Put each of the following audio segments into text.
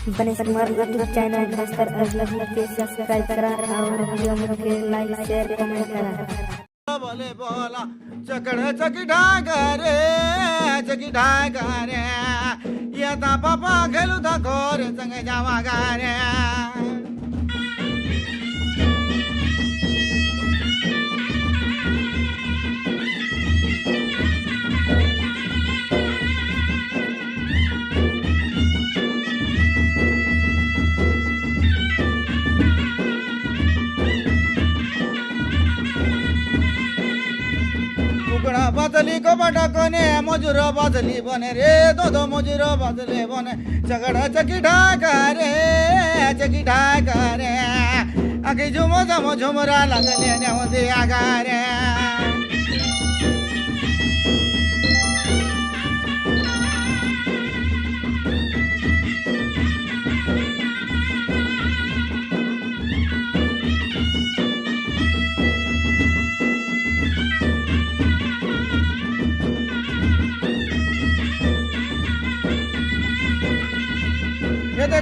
बने हमारे YouTube channel Bastar अजलब के सब्सक्राइब करा और वीडियो के लाइक शेयर कमेंट करा। बोले बोला चकड़ चकी ढागरे चकी ढागरे ये ता पापा खेलू ता घोर संगे जावा गारे बदली को बटा कोने मजूर बदली बने रे दो मजूर बदले बने झगड़ा चकी ढाका रे चकी ढाका रे आगे झुमो झमो झुमरा लगले ने होते आगा रे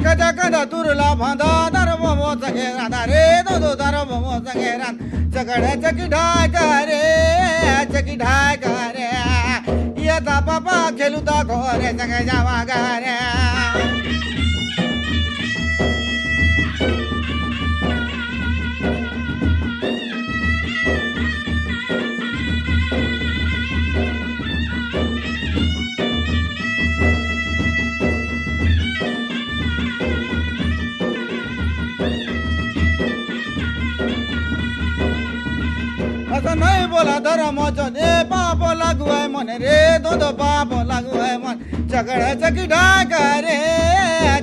कदा कदा तुरला भांदा दर मोमो संगे राधा रे दो दर मोमो संगे रान झगड़ा चकी ढाका रे चकी ढाका रे ये ता पापा खेलू ता घोरे संगे जावा गारे नहीं बोला धर्म चने पाप लागू है मन रे दो पाप लागू है मन झगड़ा चकी ढाका रे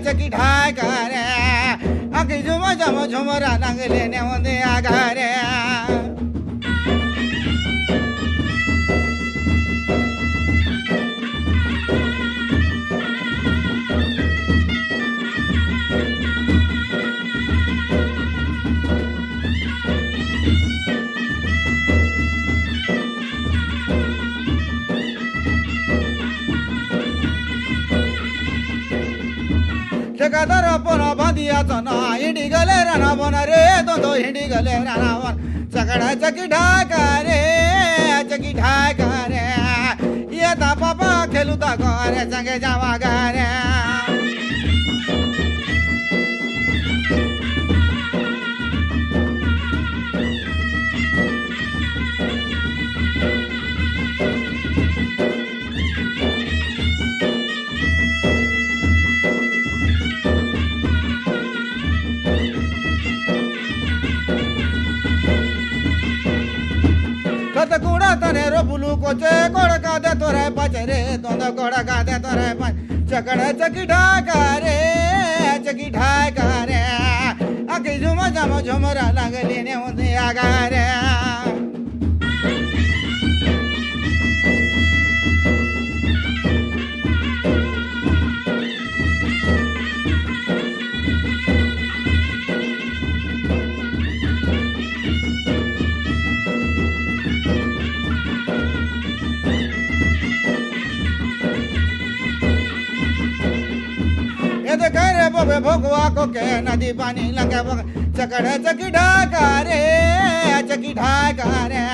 चकी ढाका रे आखी झुम झम झुमरा नंगले ने होंदे आगा रे ठेकेदार अपन बांधिया तना हिंडी गले राना बना रे दो हिंडी गले राना बन झगड़ा चकी ढाका रे चकी ढाका रे ये ता पापा खेलू ता घरे संगे जावा गारे कूड़ा तने रो बुलू को चे कोड़ का दे तोरे पचरे दोंदो कोड़ का दे तोरे पच चकड़ा चकी ढाका रे चकी ढाका रे आके झुम झम झुमरा लगले ने होते आगा रे बबे भगवा को के नदी पानी लगे चकड़े चकी ढाका रे चकी ढाका रे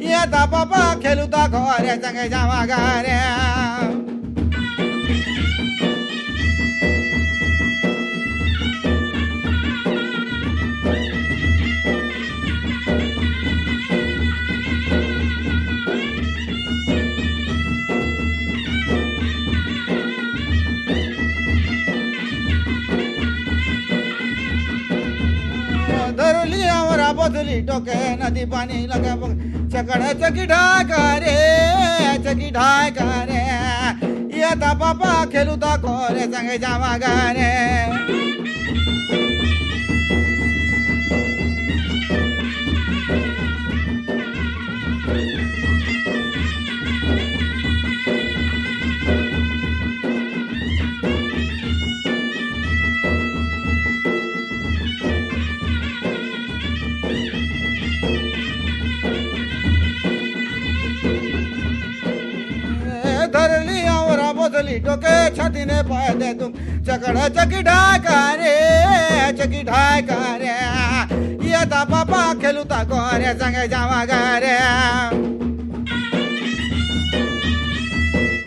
ये ता पापा खेलू ता घरे संगे जावा गारे बदली टोके नदी पानी लगे चकड़ा चकी ढाका रे चकी ढाका रे ये ता पापा खेलू ता घरे संगे जावा गारे धर लिया और बोतली टोके छाती ने पाए दे तुम चकड़ चकी ढाका रे चकी ढाका रे ये ता पापा खेलू ता गोरे संगे जावा गे रे